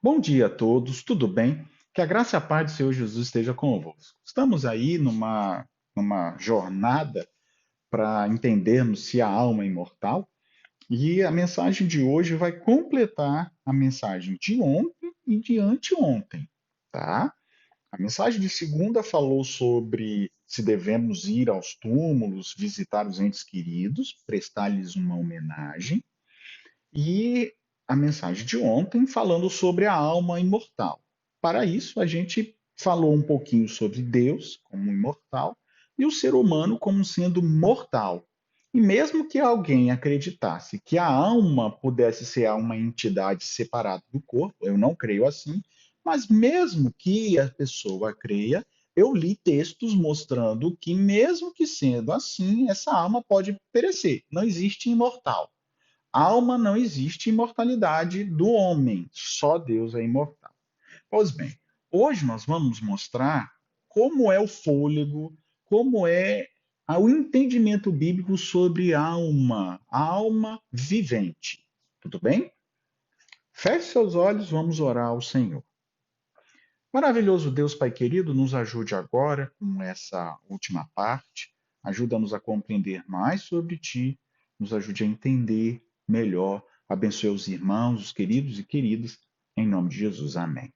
Bom dia a todos, tudo bem? Que a graça e a paz do Senhor Jesus esteja convosco. Estamos aí numa jornada para entendermos se a alma é imortal e a mensagem de hoje vai completar a mensagem de ontem e de anteontem, tá? A mensagem de segunda falou sobre se devemos ir aos túmulos, visitar os entes queridos, prestar-lhes uma homenagem. E a mensagem de ontem falando sobre a alma imortal. Para isso, a gente falou um pouquinho sobre Deus como imortal e o ser humano como sendo mortal. E mesmo que alguém acreditasse que a alma pudesse ser uma entidade separada do corpo, eu não creio assim, mas mesmo que a pessoa creia, eu li textos mostrando que, mesmo que sendo assim, essa alma pode perecer. Não existe imortal. Alma não existe imortalidade do homem, só Deus é imortal. Pois bem, hoje nós vamos mostrar como é o fôlego, como é o entendimento bíblico sobre a alma vivente. Tudo bem? Feche seus olhos, vamos orar ao Senhor. Maravilhoso Deus, Pai querido, nos ajude agora com essa última parte. Ajuda-nos a compreender mais sobre Ti, nos ajude a entender melhor. Abençoe os irmãos, os queridos e queridas, em nome de Jesus. Amém.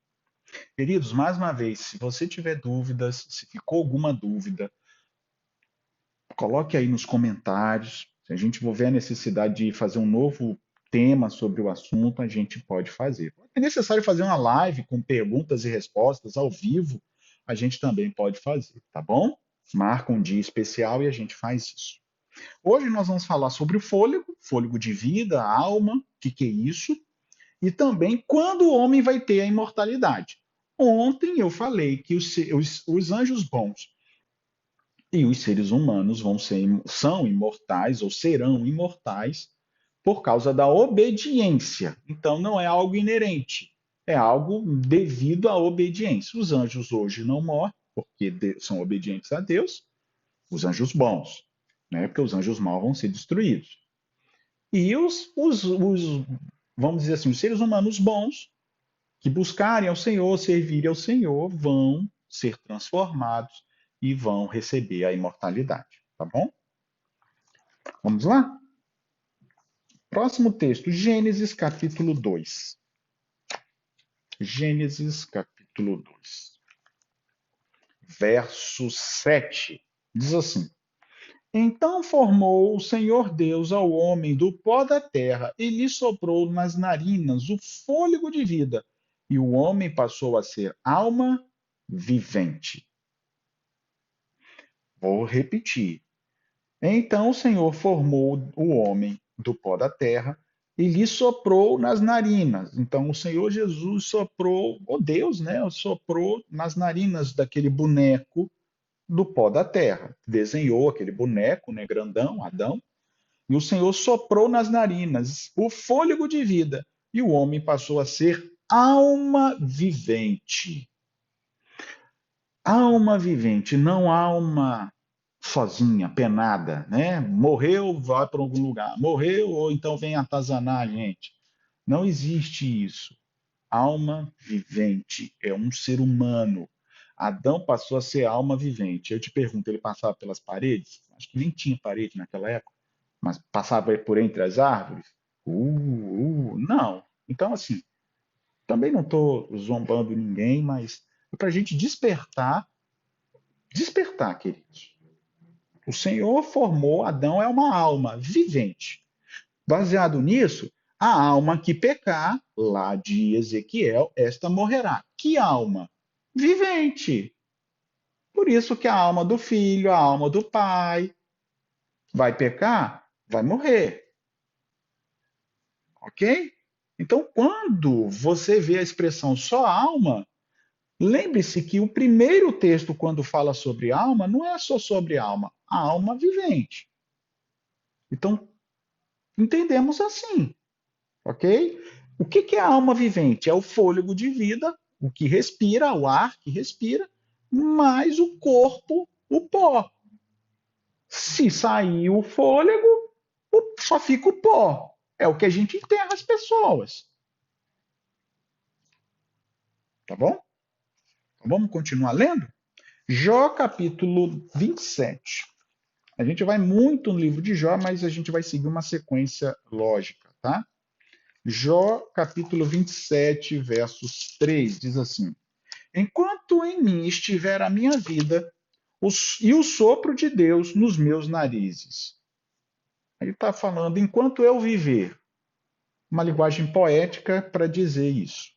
Queridos, mais uma vez, se você tiver dúvidas, se ficou alguma dúvida, coloque aí nos comentários. Se a gente for ver a necessidade de fazer um novo tema sobre o assunto, a gente pode fazer. É necessário fazer uma live com perguntas e respostas ao vivo, a gente também pode fazer, tá bom? Marca um dia especial e a gente faz isso. Hoje nós vamos falar sobre o fôlego, fôlego de vida, a alma, o que é isso, e também quando o homem vai ter a imortalidade. Ontem eu falei que os anjos bons e os seres humanos são imortais ou serão imortais por causa da obediência. Então não é algo inerente, é algo devido à obediência. Os anjos hoje não morrem porque são obedientes a Deus, os anjos bons, né? Porque os anjos maus vão ser destruídos. E vamos dizer assim, os seres humanos bons que buscarem ao Senhor, servirem ao Senhor, vão ser transformados e vão receber a imortalidade, tá bom? Vamos lá? Próximo texto, Gênesis capítulo 2. Gênesis capítulo 2, verso 7. Diz assim: Então formou o Senhor Deus ao homem do pó da terra e lhe soprou nas narinas o fôlego de vida, e o homem passou a ser alma vivente. Vou repetir. Então o Senhor formou o homem do pó da terra e lhe soprou nas narinas. Então o Senhor Jesus soprou, o Deus, né? Soprou nas narinas daquele boneco do pó da terra. Desenhou aquele boneco, né, grandão, Adão, e o Senhor soprou nas narinas o fôlego de vida, e o homem passou a ser alma vivente. Alma vivente, não alma sozinha, penada, né? Morreu, vai para algum lugar. Morreu, ou então vem atazanar a gente. Não existe isso. Alma vivente é um ser humano. Adão passou a ser alma vivente. Eu te pergunto, ele passava pelas paredes? Acho que nem tinha parede naquela época, mas passava por entre as árvores? Não. Então, assim, também não estou zombando ninguém, mas é para a gente despertar, queridos. O Senhor formou Adão é uma alma vivente. Baseado nisso, a alma que pecar, lá de Ezequiel, esta morrerá. Que alma? Vivente. Por isso que a alma do filho, a alma do pai, vai pecar, vai morrer. Ok? Então, quando você vê a expressão só alma, lembre-se que o primeiro texto, quando fala sobre alma, não é só sobre alma, a alma vivente. Então, entendemos assim, ok? O que é a alma vivente? É o fôlego de vida, o que respira, o ar que respira, mais o corpo, o pó. Se sair o fôlego, só fica o pó. É o que a gente enterra as pessoas. Tá bom? Então, vamos continuar lendo? Jó capítulo 27. A gente vai muito no livro de Jó, mas a gente vai seguir uma sequência lógica, tá? Jó capítulo 27, versos 3, diz assim: Enquanto em mim estiver a minha vida e o sopro de Deus nos meus narizes. Ele está falando, enquanto eu viver, uma linguagem poética para dizer isso.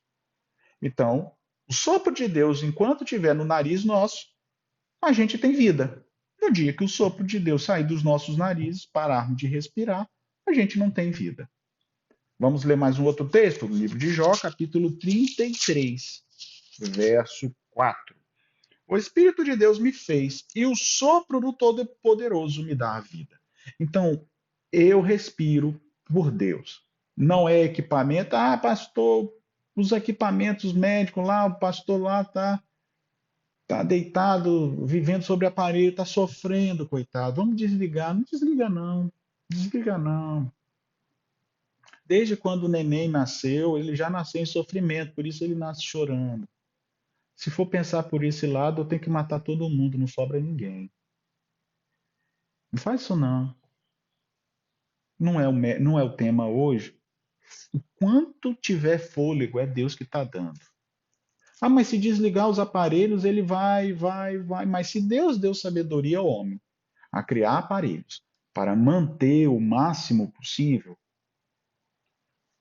Então, o sopro de Deus, enquanto estiver no nariz nosso, a gente tem vida. No dia que o sopro de Deus sair dos nossos narizes, pararmos de respirar, a gente não tem vida. Vamos ler mais um outro texto, no livro de Jó, capítulo 33, verso 4. O Espírito de Deus me fez e o sopro do Todo-Poderoso me dá a vida. Então, eu respiro por Deus. Não é equipamento. Ah, pastor, os equipamentos médicos lá, o pastor lá tá deitado, vivendo sobre aparelho, está sofrendo, coitado. Vamos desligar. Não desliga não. Desliga não. Desde quando o neném nasceu, ele já nasceu em sofrimento, por isso ele nasce chorando. Se for pensar por esse lado, eu tenho que matar todo mundo, não sobra ninguém. Não faz isso não. Não é o tema hoje. O quanto tiver fôlego é Deus que está dando. Ah, mas se desligar os aparelhos, ele vai. Mas se Deus deu sabedoria ao homem a criar aparelhos para manter o máximo possível,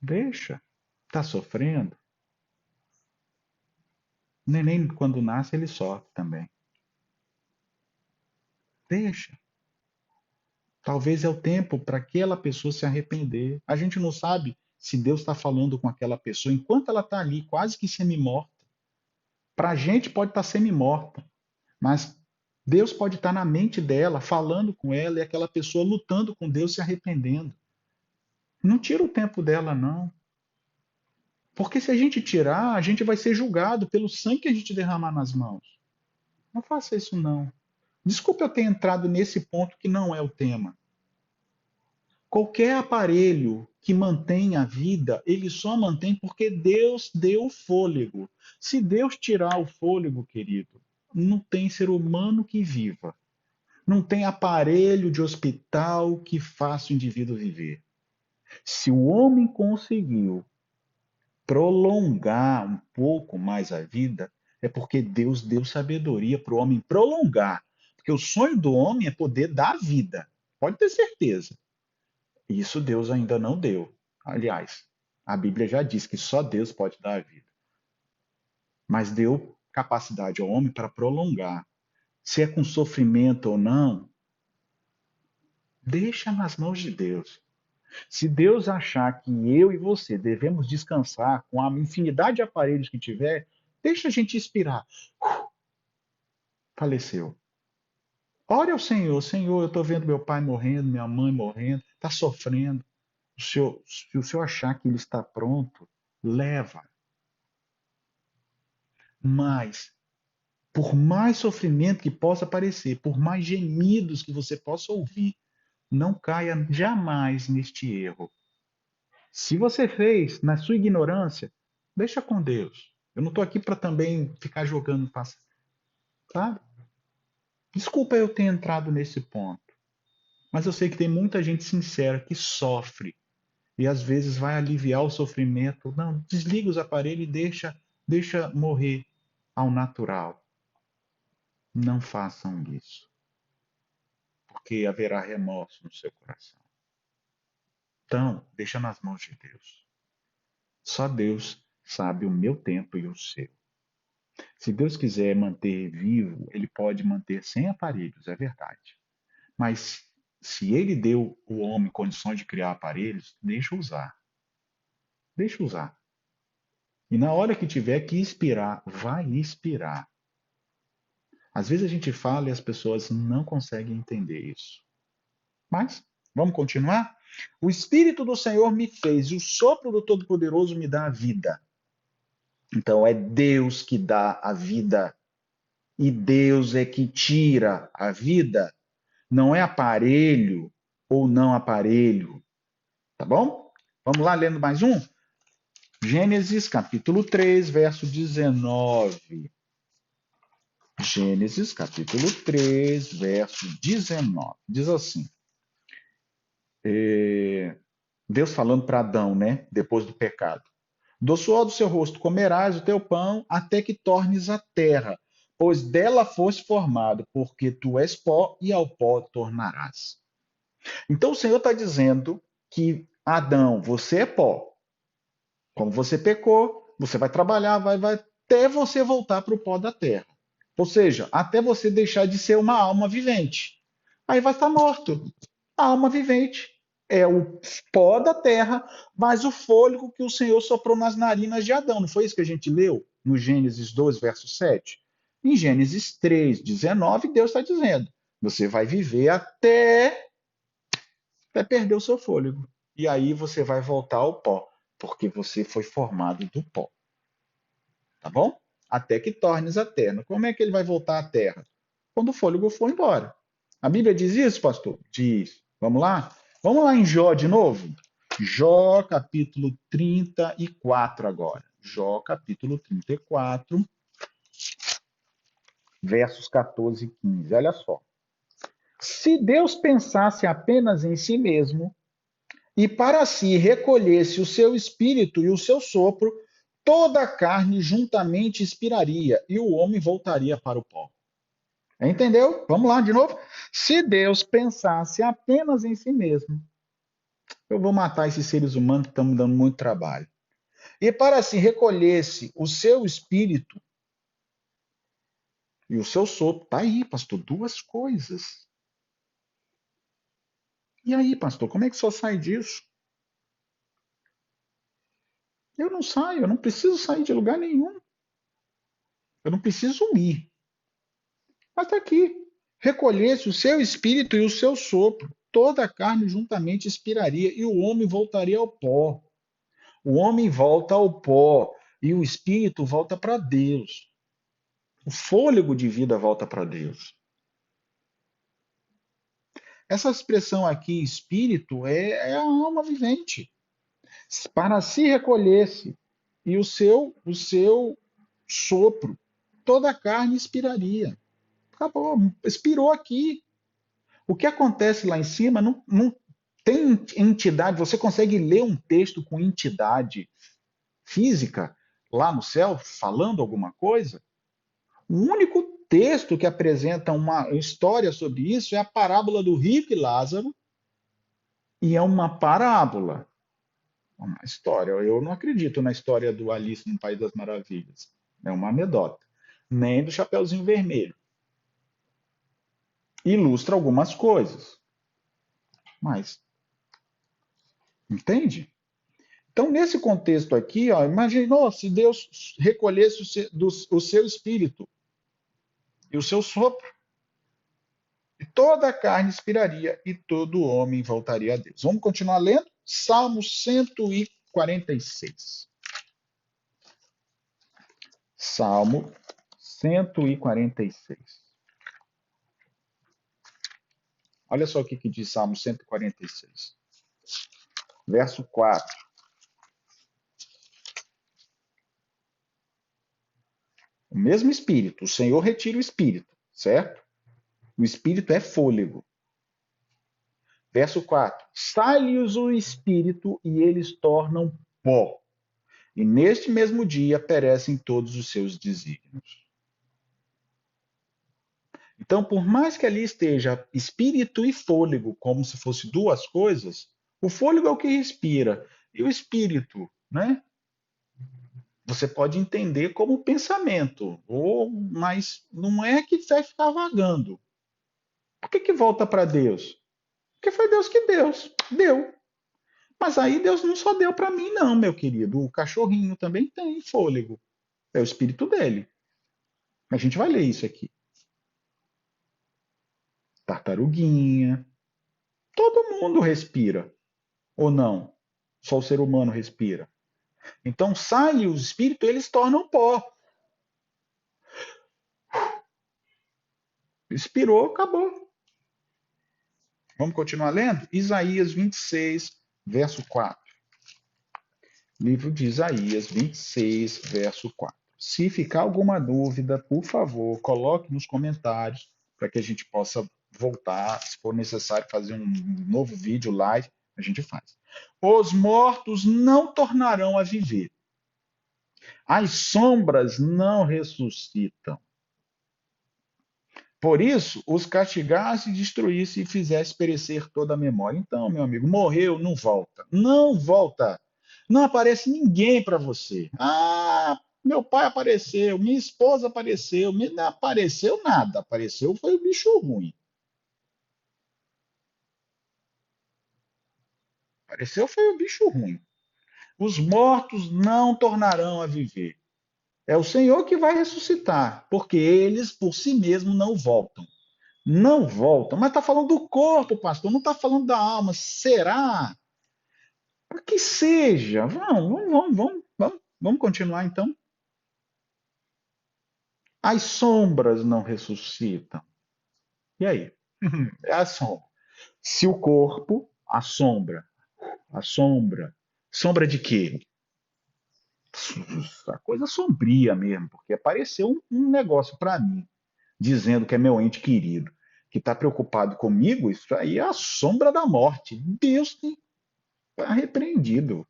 deixa. Está sofrendo. O neném, quando nasce, ele sofre também. Deixa. Talvez é o tempo para aquela pessoa se arrepender. A gente não sabe se Deus está falando com aquela pessoa enquanto ela está ali, quase que semi-morta. Para a gente pode estar semi-morta, mas Deus pode estar na mente dela, falando com ela, e aquela pessoa lutando com Deus, se arrependendo. Não tira o tempo dela, não. Porque se a gente tirar, a gente vai ser julgado pelo sangue que a gente derramar nas mãos. Não faça isso, não. Desculpe eu ter entrado nesse ponto que não é o tema. Qualquer aparelho que mantém a vida, ele só mantém porque Deus deu o fôlego. Se Deus tirar o fôlego, querido, não tem ser humano que viva. Não tem aparelho de hospital que faça o indivíduo viver. Se o homem conseguiu prolongar um pouco mais a vida, é porque Deus deu sabedoria para o homem prolongar. Porque o sonho do homem é poder dar vida. Pode ter certeza. Isso Deus ainda não deu. Aliás, a Bíblia já diz que só Deus pode dar a vida. Mas deu capacidade ao homem para prolongar. Se é com sofrimento ou não, deixa nas mãos de Deus. Se Deus achar que eu e você devemos descansar com a infinidade de aparelhos que tiver, deixa a gente expirar. Faleceu. Ore ao Senhor. Senhor, eu estou vendo meu pai morrendo, minha mãe morrendo, está sofrendo. Se o senhor achar que ele está pronto, leva. Mas, por mais sofrimento que possa aparecer, por mais gemidos que você possa ouvir, não caia jamais neste erro. Se você fez na sua ignorância, deixa com Deus. Eu não estou aqui para também ficar jogando passado, sabe? Desculpa eu ter entrado nesse ponto, mas eu sei que tem muita gente sincera que sofre e às vezes vai aliviar o sofrimento. Não, desliga os aparelhos e deixa morrer ao natural. Não façam isso, porque haverá remorso no seu coração. Então, deixa nas mãos de Deus. Só Deus sabe o meu tempo e o seu. Se Deus quiser manter vivo, ele pode manter sem aparelhos, é verdade. Mas se ele deu o homem condições de criar aparelhos, deixa usar. Deixa usar. E na hora que tiver que expirar, vai expirar. Às vezes a gente fala e as pessoas não conseguem entender isso. Mas, vamos continuar? O Espírito do Senhor me fez, e o sopro do Todo-Poderoso me dá a vida. Então é Deus que dá a vida. E Deus é que tira a vida. Não é aparelho ou não aparelho. Tá bom? Vamos lá, lendo mais um? Gênesis capítulo 3, verso 19. Gênesis capítulo 3, verso 19. Diz assim, Deus falando para Adão, né, depois do pecado. Do suor do seu rosto comerás o teu pão até que tornes a terra, pois dela foste formado, porque tu és pó e ao pó tornarás. Então o Senhor está dizendo que Adão, você é pó. Como você pecou, você vai trabalhar, vai até você voltar para o pó da terra. Ou seja, até você deixar de ser uma alma vivente. Aí vai estar morto. A alma vivente é o pó da terra, mas o fôlego que o Senhor soprou nas narinas de Adão. Não foi isso que a gente leu no Gênesis 2, verso 7? Em Gênesis 3, 19, Deus está dizendo: você vai viver até perder o seu fôlego. E aí você vai voltar ao pó, porque você foi formado do pó. Tá bom? Até que tornes a terra. Como é que ele vai voltar à terra? Quando o fôlego for embora. A Bíblia diz isso, pastor? Diz. Vamos lá? Vamos lá em Jó de novo? Jó capítulo 34 agora. Jó capítulo 34, versos 14 e 15. Olha só. Se Deus pensasse apenas em si mesmo, e para si recolhesse o seu espírito e o seu sopro, toda a carne juntamente expiraria e o homem voltaria para o pó. Entendeu? Vamos lá de novo. Se Deus pensasse apenas em si mesmo, eu vou matar esses seres humanos que estão me dando muito trabalho. E para si recolhesse o seu espírito e o seu sopro, tá aí, pastor, duas coisas. E aí, pastor, como é que só sai disso? Eu não saio, eu não preciso sair de lugar nenhum. Eu não preciso ir. Mas está aqui. Recolhesse o seu espírito e o seu sopro, toda a carne juntamente expiraria e o homem voltaria ao pó. O homem volta ao pó e o espírito volta para Deus. O fôlego de vida volta para Deus. Essa expressão aqui, espírito, é a alma vivente. Para si recolhesse e o seu sopro, toda a carne expiraria. Acabou, expirou aqui. O que acontece lá em cima não tem entidade. Você consegue ler um texto com entidade física lá no céu falando alguma coisa? O único texto que apresenta uma história sobre isso é a parábola do rico e Lázaro, e é uma parábola, uma história. Eu não acredito na história do Alice no País das Maravilhas. É uma anedota. Nem do Chapeuzinho Vermelho. Ilustra algumas coisas, mas entende? Então, nesse contexto aqui, ó, imaginou se Deus recolhesse o seu espírito e o seu sopro, e toda a carne expiraria e todo homem voltaria a Deus. Vamos continuar lendo? Salmo 146. Salmo 146. Olha só o que diz Salmo 146. Verso 4. O mesmo espírito, o Senhor retira o espírito, certo? O espírito é fôlego. Verso 4. Sai-lhes o espírito e eles tornam pó. E neste mesmo dia perecem todos os seus desígnios. Então, por mais que ali esteja espírito e fôlego, como se fosse duas coisas, o fôlego é o que respira. E o espírito, né? Você pode entender como pensamento, mas não é que vai ficar vagando. Por que volta para Deus? Porque foi Deus que deu. Mas aí Deus não só deu para mim, não, meu querido. O cachorrinho também tem fôlego. É o espírito dele. A gente vai ler isso aqui. Tartaruguinha. Todo mundo respira. Ou não? Só o ser humano respira. Então sai o espírito, eles tornam pó. Expirou, acabou. Vamos continuar lendo? Isaías 26, verso 4. Livro de Isaías 26, verso 4. Se ficar alguma dúvida, por favor, coloque nos comentários para que a gente possa voltar. Se for necessário fazer um novo vídeo live, a gente faz. Os mortos não tornarão a viver. As sombras não ressuscitam. Por isso, os castigasse, destruísse e fizesse perecer toda a memória. Então, meu amigo, morreu, não volta. Não volta. Não aparece ninguém para você. Ah, meu pai apareceu, minha esposa apareceu, não apareceu nada. Apareceu foi o bicho ruim. Apareceu foi o bicho ruim. Os mortos não tornarão a viver. É o Senhor que vai ressuscitar, porque eles por si mesmos não voltam. Não voltam. Mas está falando do corpo, pastor, não está falando da alma. Será? Para que seja. Vamos continuar então. As sombras não ressuscitam. E aí? É a sombra. Se o corpo, a sombra. Sombra de quê? A coisa sombria mesmo, porque apareceu um negócio para mim, dizendo que é meu ente querido, que está preocupado comigo, isso aí é a sombra da morte. Deus está repreendido.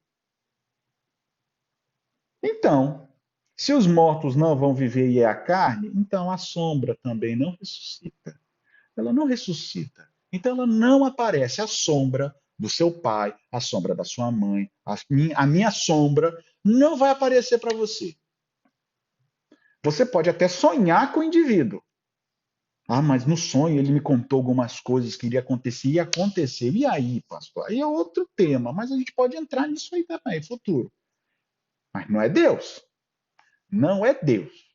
Então, se os mortos não vão viver e é a carne, então a sombra também não ressuscita. Ela não ressuscita. Então ela não aparece. A sombra do seu pai, a sombra da sua mãe, a minha sombra não vai aparecer para você. Você pode até sonhar com o indivíduo. Ah, mas no sonho ele me contou algumas coisas que iria acontecer e aconteceu. E aí, pastor? Aí é outro tema, mas a gente pode entrar nisso aí também, futuro. Mas não é Deus. Não é Deus.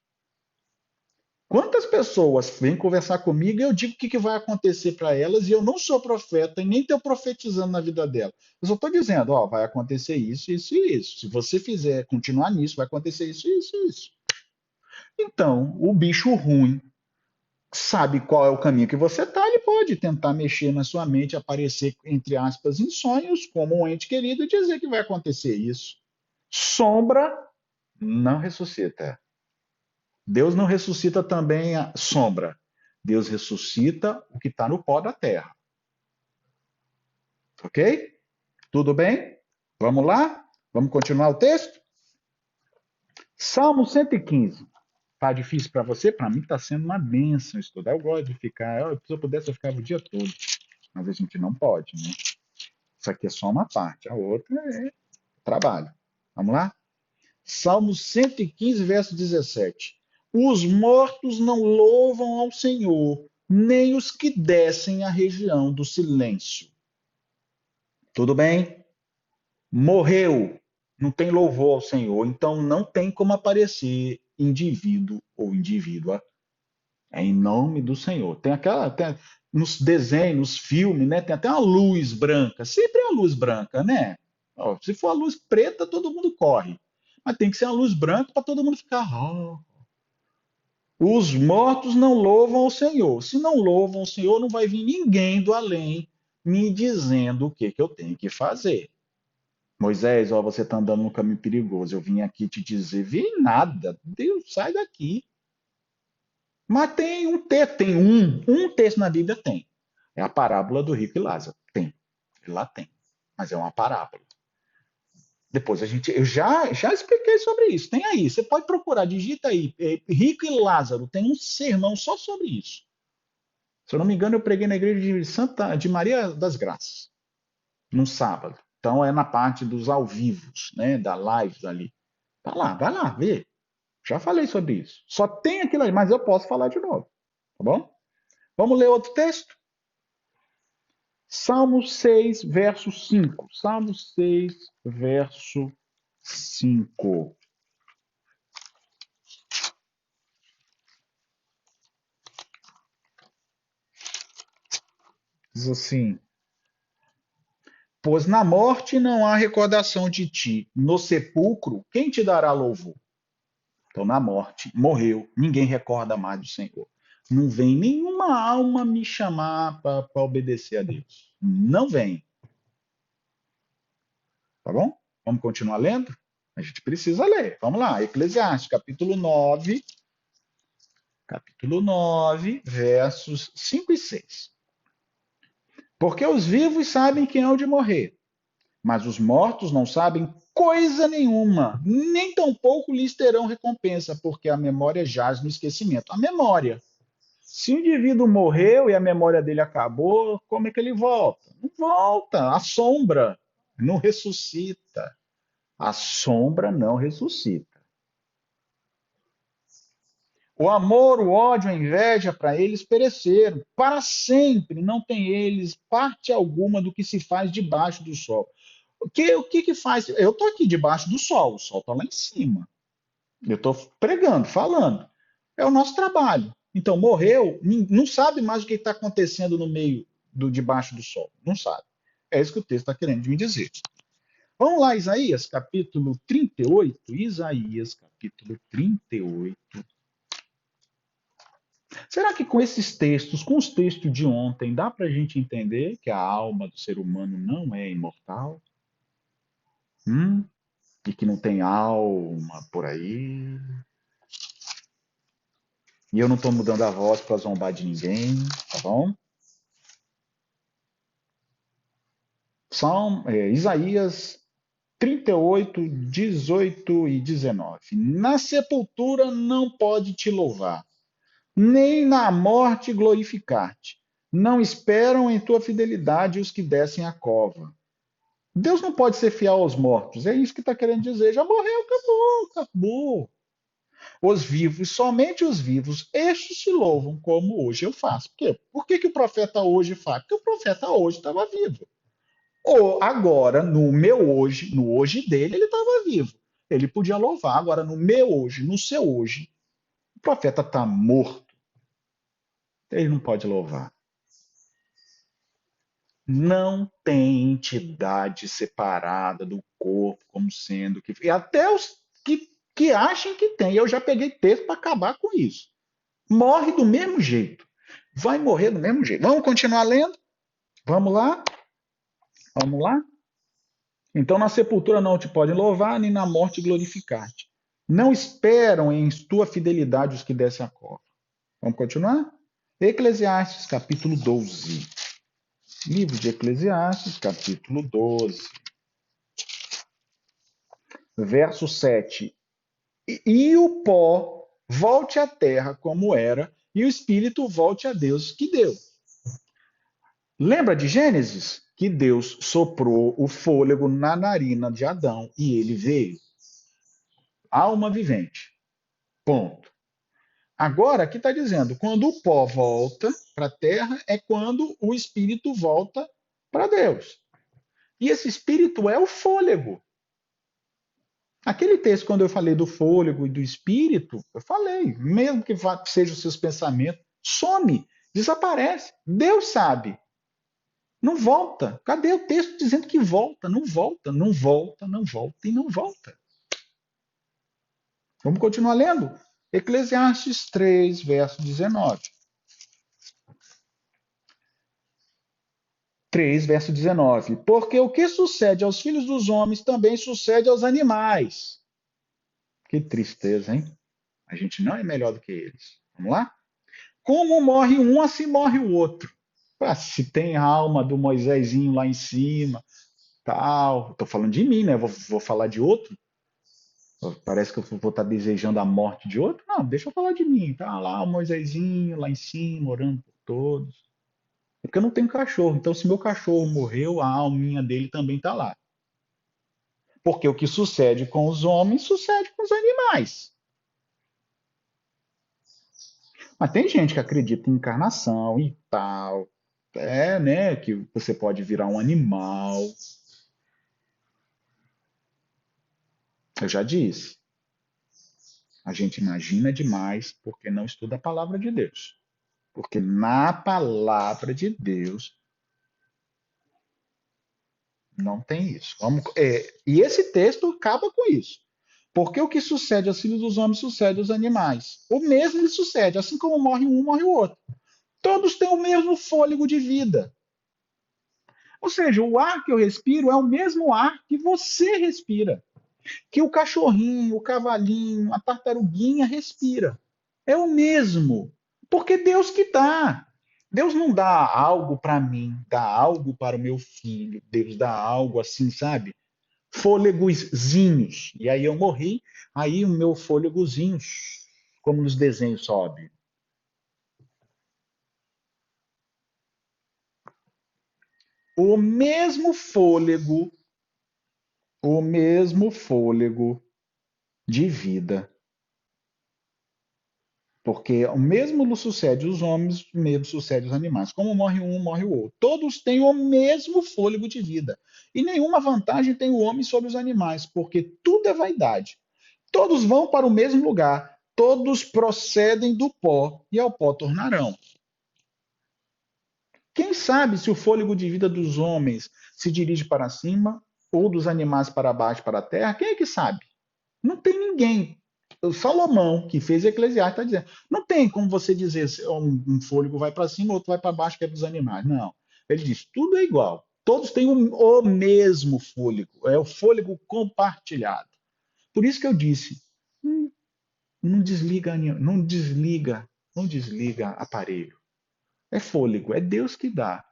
Quantas pessoas vêm conversar comigo e eu digo o que vai acontecer para elas e eu não sou profeta e nem estou profetizando na vida dela. Eu só estou dizendo, ó, vai acontecer isso, isso e isso. Se você fizer continuar nisso, vai acontecer isso, isso e isso. Então, o bicho ruim sabe qual é o caminho que você está, ele pode tentar mexer na sua mente, aparecer, entre aspas, em sonhos, como um ente querido, e dizer que vai acontecer isso. Sombra não ressuscita. Deus não ressuscita também a sombra. Deus ressuscita o que está no pó da terra. Ok? Tudo bem? Vamos lá? Vamos continuar o texto? Salmo 115. Tá difícil para você? Para mim está sendo uma bênção estudar. Eu gosto de ficar. Se eu pudesse, eu ficava o dia todo. Mas a gente não pode, né? Isso aqui é só uma parte. A outra é trabalho. Vamos lá? Salmo 115, verso 17. Os mortos não louvam ao Senhor, nem os que descem à região do silêncio. Tudo bem? Morreu, não tem louvor ao Senhor, então não tem como aparecer indivíduo ou indivídua. É em nome do Senhor. Nos desenhos, nos filmes, né? Tem até uma luz branca. Sempre é a luz branca, né? Ó, se for a luz preta, todo mundo corre. Mas tem que ser a luz branca para todo mundo ficar. Oh. Os mortos não louvam o Senhor. Se não louvam o Senhor, não vai vir ninguém do além me dizendo o que eu tenho que fazer. Moisés, ó, você está andando num caminho perigoso. Eu vim aqui te dizer, vi nada. Deus, sai daqui. Mas tem um texto, um texto na Bíblia tem. É a parábola do rico e Lázaro. Tem. Lá tem. Mas é uma parábola. Depois eu já expliquei sobre isso. Tem aí. Você pode procurar, digita aí. Rico e Lázaro. Tem um sermão só sobre isso. Se eu não me engano, eu preguei na igreja de Maria das Graças, num sábado. Então é na parte dos ao vivos, né? Da live ali. Tá lá, vai lá, vê. Já falei sobre isso. Só tem aquilo aí, mas eu posso falar de novo. Tá bom? Vamos ler outro texto? Salmo 6, verso 5. Salmo 6, verso 5. Diz assim: pois na morte não há recordação de ti, no sepulcro, quem te dará louvor? Então, na morte, morreu, ninguém recorda mais do Senhor. Não vem nenhuma alma me chamar para obedecer a Deus. Não vem. Tá bom? Vamos continuar lendo? A gente precisa ler. Vamos lá, Eclesiastes, capítulo 9, versos 5 e 6. Porque os vivos sabem quem hão de morrer, mas os mortos não sabem coisa nenhuma, nem tampouco lhes terão recompensa, porque a memória jaz no esquecimento. A memória. Se o indivíduo morreu e a memória dele acabou, como é que ele volta? Não volta. A sombra não ressuscita. A sombra não ressuscita. O amor, o ódio, a inveja, para eles pereceram. Para sempre não tem eles parte alguma do que se faz debaixo do sol. O que faz? Eu estou aqui debaixo do sol, o sol está lá em cima. Eu estou pregando, falando. É o nosso trabalho. Então, morreu, não sabe mais o que está acontecendo no meio do debaixo do sol. Não sabe. É isso que o texto está querendo me dizer. Vamos lá, Isaías, capítulo 38. Isaías, capítulo 38. Será que com esses textos, com os textos de ontem, dá para a gente entender que a alma do ser humano não é imortal? Hum? E que não tem alma por aí? E eu não estou mudando a voz para zombar de ninguém, tá bom? Isaías 38, 18 e 19. Na sepultura não pode te louvar, nem na morte glorificar-te. Não esperam em tua fidelidade os que descem a cova. Deus não pode ser fiel aos mortos, é isso que está querendo dizer. Já morreu, acabou, acabou. Os vivos, somente os vivos, estes se louvam, como hoje eu faço. Por quê? Por que o profeta hoje faz? Porque o profeta hoje estava vivo. Ou agora, no meu hoje, no hoje dele, ele estava vivo. Ele podia louvar. Agora, no meu hoje, no seu hoje, o profeta está morto. Ele não pode louvar. Não tem entidade separada do corpo como sendo que. E até os que achem que tem. Eu já peguei texto para acabar com isso. Morre do mesmo jeito. Vai morrer do mesmo jeito. Vamos continuar lendo? Vamos lá? Vamos lá? Então, na sepultura não te podem louvar, nem na morte glorificar-te. Não esperam em tua fidelidade os que descem a cova. Vamos continuar? Eclesiastes, capítulo 12. Livro de Eclesiastes, capítulo 12. Verso 7. E o pó volte à terra como era, e o espírito volte a Deus que deu. Lembra de Gênesis? Que Deus soprou o fôlego na narina de Adão e ele veio. Alma vivente. Ponto. Agora, aqui está dizendo, quando o pó volta para a terra, é quando o espírito volta para Deus. E esse espírito é o fôlego. Aquele texto, quando eu falei do fôlego e do espírito, eu falei, mesmo que sejam os seus pensamentos, some, desaparece. Deus sabe. Não volta. Cadê o texto dizendo que volta? Não volta, não volta, não volta e não volta. Vamos continuar lendo? Eclesiastes 3, verso 19. 3, verso 19. Porque o que sucede aos filhos dos homens também sucede aos animais. Que tristeza, hein? A gente não é melhor do que eles. Vamos lá? Como morre um, assim morre o outro. Se tem a alma do Moisésinho lá em cima, tal. Estou falando de mim, né? Vou falar de outro. Parece que eu vou estar desejando a morte de outro. Não, deixa eu falar de mim. Tá lá o Moisésinho lá em cima, orando por todos. É porque eu não tenho cachorro. Então, se meu cachorro morreu, a alminha dele também está lá. Porque o que sucede com os homens sucede com os animais. Mas tem gente que acredita em encarnação e tal. É, né? Que você pode virar um animal. Eu já disse. A gente imagina demais porque não estuda a palavra de Deus. Porque na palavra de Deus não tem isso. E esse texto acaba com isso. Porque o que sucede aos filhos dos homens sucede aos animais. O mesmo lhe sucede. Assim como morre um, morre o outro. Todos têm o mesmo fôlego de vida. Ou seja, o ar que eu respiro é o mesmo ar que você respira. que o cachorrinho, o cavalinho, a tartaruguinha respira. É o mesmo. Porque Deus que dá. Deus não dá algo para mim, dá algo para o meu filho. Deus dá algo assim, sabe? Fôlegozinhos. E aí eu morri, aí o meu fôlegozinho, como nos desenhos, sobe. O mesmo fôlego, o mesmo fôlego de vida. Porque o mesmo não sucede os homens, o mesmo sucede os animais. Como morre um, morre o outro. Todos têm o mesmo fôlego de vida. E nenhuma vantagem tem o homem sobre os animais, porque tudo é vaidade. Todos vão para o mesmo lugar. Todos procedem do pó e ao pó tornarão. Quem sabe se o fôlego de vida dos homens se dirige para cima ou dos animais para baixo, para a terra? Quem é que sabe? Não tem ninguém. O Salomão, que fez Eclesiastes, está dizendo: não tem como você dizer se um fôlego vai para cima, outro vai para baixo, que é dos animais. Não. Ele diz: tudo é igual. Todos têm o mesmo fôlego. É o fôlego compartilhado. Por isso que eu disse: não desliga, não desliga aparelho. É fôlego, é Deus que dá.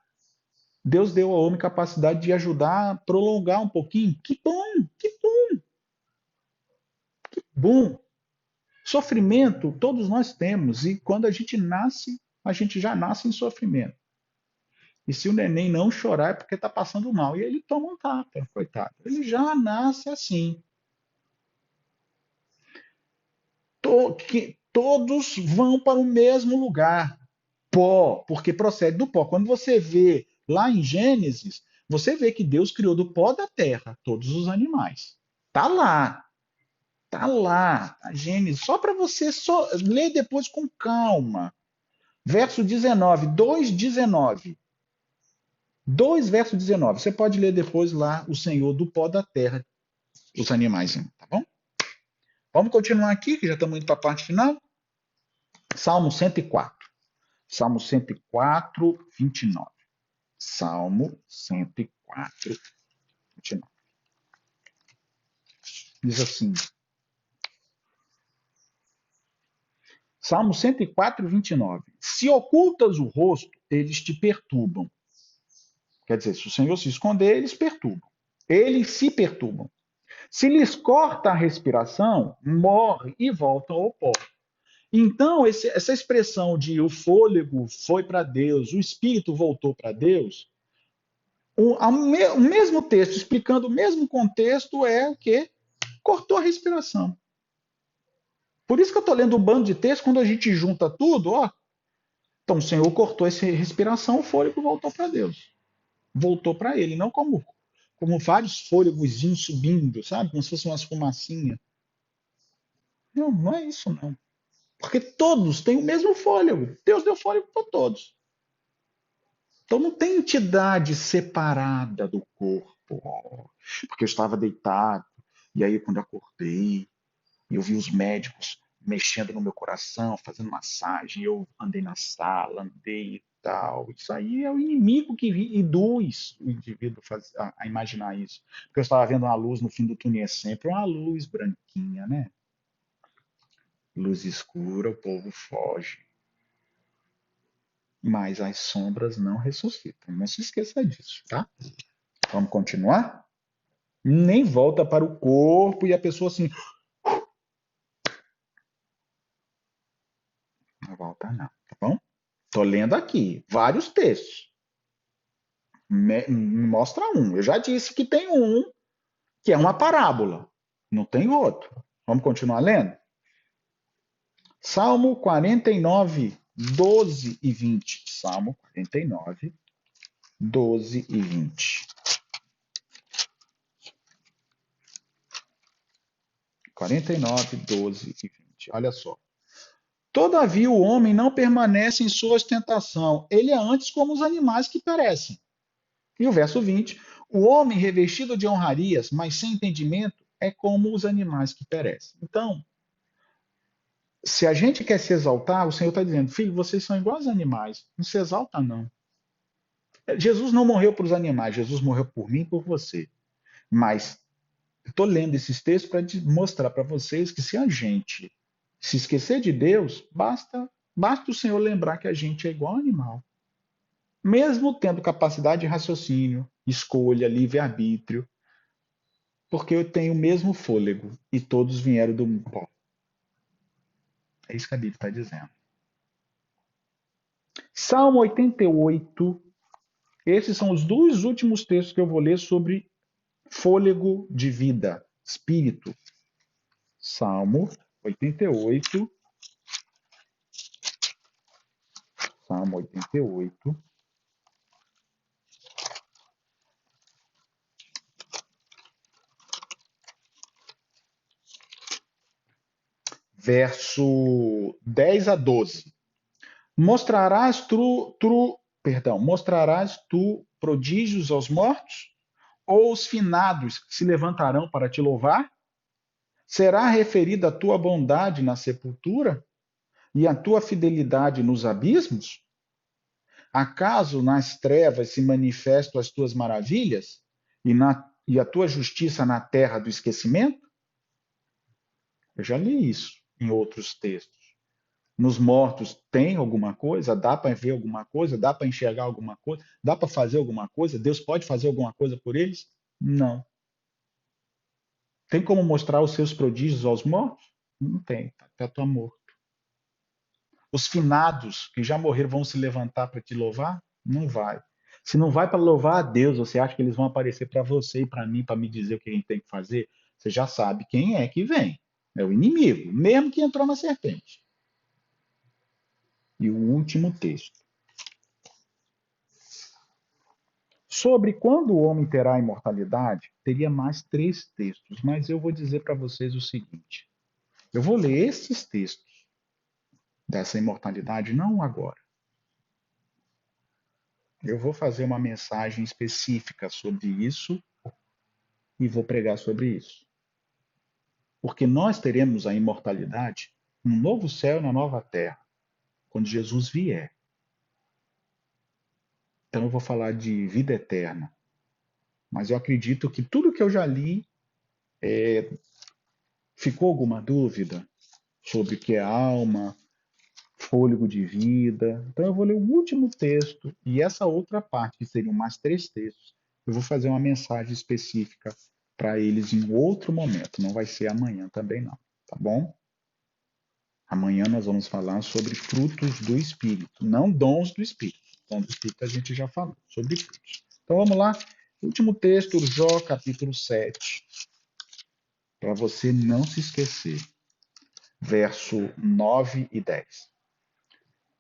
Deus deu ao homem capacidade de ajudar a prolongar um pouquinho. Que bom, que bom. Sofrimento todos nós temos, e quando a gente nasce, a gente já nasce em sofrimento. E se o neném não chorar é porque está passando mal, e ele toma um tapa, coitado. Ele já nasce assim. Todos vão para o mesmo lugar, pó, porque procede do pó. Quando você vê lá em Gênesis, você vê que Deus criou do pó da terra todos os animais. Tá lá, tá lá, a Gênesis. Só para você ler depois com calma. Verso 19, 2:19. 2 verso 19. Você pode ler depois lá o Senhor do pó da terra, os animais, tá bom? Vamos continuar aqui, que já estamos indo para a parte final. Salmo 104. Salmo 104, 29. Salmo 104, 29. Diz assim. Salmo 104, 29. Se ocultas o rosto, eles te perturbam. Quer dizer, se o Senhor se esconder, eles perturbam. Eles se perturbam. Se lhes corta a respiração, morre e voltam ao pó. Então, essa expressão de o fôlego foi para Deus, o espírito voltou para Deus, o mesmo texto, explicando o mesmo contexto, é o que? Cortou a respiração. Por isso que eu estou lendo um bando de texto, quando a gente junta tudo, ó. Então, o Senhor cortou essa respiração, o fôlego voltou para Deus. Voltou para ele, não como vários fôlegos subindo, sabe? Como se fosse umas fumacinhas. Não, não é isso, não. Porque todos têm o mesmo fôlego. Deus deu fôlego para todos. Então não tem entidade separada do corpo. Porque eu estava deitado, e aí quando eu acordei, eu vi os médicos mexendo no meu coração, fazendo massagem, eu andei na sala, andei e tal. Isso aí é o inimigo que induz o indivíduo a imaginar isso. Porque eu estava vendo uma luz no fim do túnel, é sempre uma luz branquinha, né? Luz escura, o povo foge. Mas as sombras não ressuscitam. Não se esqueça disso, tá? Vamos continuar? Nem volta para o corpo e a pessoa assim. Não volta, não, tá bom? Tô lendo aqui vários textos. Me mostra um. Eu já disse que tem um que é uma parábola. Não tem outro. Vamos continuar lendo? Salmo 49, 12 e 20. Salmo 49, 12 e 20. 49, 12 e 20. Olha só. Todavia o homem não permanece em sua ostentação. Ele é antes como os animais que perecem. E o verso 20. O homem revestido de honrarias, mas sem entendimento, é como os animais que perecem. Então, se a gente quer se exaltar, o Senhor está dizendo: filho, vocês são iguais aos animais. Não se exalta, não. Jesus não morreu para os animais, Jesus morreu por mim e por você. Mas Estou lendo esses textos para mostrar para vocês que se a gente se esquecer de Deus, basta o Senhor lembrar que a gente é igual animal. Mesmo tendo capacidade de raciocínio, escolha, livre-arbítrio, porque eu tenho o mesmo fôlego e todos vieram do pó. É isso que a Bíblia está dizendo. Salmo 88. Esses são os dois últimos textos que eu vou ler sobre fôlego de vida, espírito. Salmo 88. Salmo 88. Verso 10 a 12. Mostrarás tu prodígios aos mortos? Ou os finados se levantarão para te louvar? Será referida a tua bondade na sepultura e a tua fidelidade nos abismos? Acaso nas trevas se manifestam as tuas maravilhas e a tua justiça na terra do esquecimento? Eu já li isso em outros textos. Nos mortos tem alguma coisa? Dá para ver alguma coisa? Dá para enxergar alguma coisa? Dá para fazer alguma coisa? Deus pode fazer alguma coisa por eles? Não. Tem como mostrar os seus prodígios aos mortos? Não tem, está morto. Os finados que já morreram vão se levantar para te louvar? Não vai. Se não vai para louvar a Deus, você acha que eles vão aparecer para você e para mim para me dizer o que a gente tem que fazer? Você já sabe quem é que vem. É o inimigo, mesmo que entrou na serpente. E o último texto. Sobre quando o homem terá a imortalidade, teria mais 3 textos, mas eu vou dizer para vocês o seguinte: eu vou ler esses textos dessa imortalidade não agora. Eu vou fazer uma mensagem específica sobre isso e vou pregar sobre isso. Porque nós teremos a imortalidade um novo céu e uma nova terra, quando Jesus vier. Então eu vou falar de vida eterna. Mas eu acredito que tudo que eu já li, ficou alguma dúvida sobre o que é alma, fôlego de vida. Então eu vou ler o último texto e essa outra parte, que seriam mais 3 textos, eu vou fazer uma mensagem específica para eles em outro momento. Não vai ser amanhã também não, tá bom? Amanhã nós vamos falar sobre frutos do Espírito, não dons do Espírito. Dom do Espírito a gente já falou, sobre frutos. Então vamos lá, último texto, Jó capítulo 7, para você não se esquecer. Verso 9 e 10.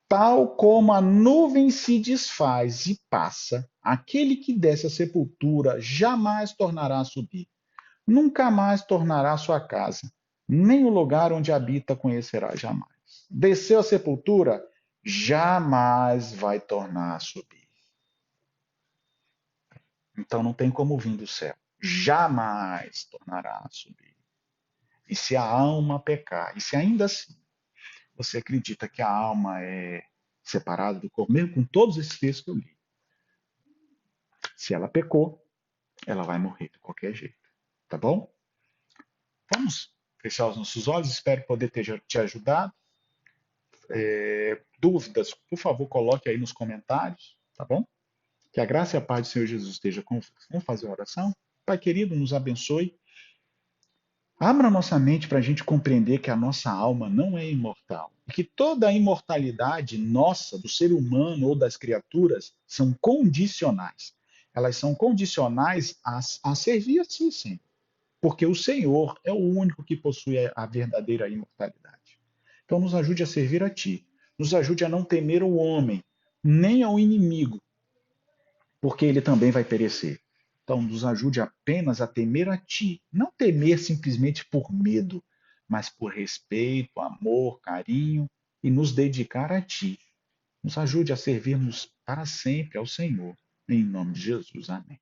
Tal como a nuvem se desfaz e passa, aquele que desce à sepultura jamais tornará a subir, nunca mais tornará a sua casa, nem o lugar onde habita conhecerá jamais. Desceu à sepultura, jamais vai tornar a subir. Então não tem como vir do céu, jamais tornará a subir. E se a alma pecar, e se ainda assim você acredita que a alma é separada do corpo, mesmo com todos esses textos que eu li, se ela pecou, ela vai morrer de qualquer jeito. Tá bom? Vamos fechar os nossos olhos. Espero poder ter te ajudado. Dúvidas, por favor, coloque aí nos comentários. Tá bom? Que a graça e a paz do Senhor Jesus esteja com vocês. Vamos fazer a oração? Pai querido, nos abençoe. Abra nossa mente para a gente compreender que a nossa alma não é imortal. E que toda a imortalidade nossa, do ser humano ou das criaturas, são condicionais. Elas são condicionais a servir a Ti, Senhor. Porque o Senhor é o único que possui a verdadeira imortalidade. Então nos ajude a servir a Ti. Nos ajude a não temer o homem, nem ao inimigo, porque ele também vai perecer. Então, nos ajude apenas a temer a Ti. Não temer simplesmente por medo, mas por respeito, amor, carinho e nos dedicar a Ti. Nos ajude a servirmos para sempre ao Senhor. Em nome de Jesus. Amém.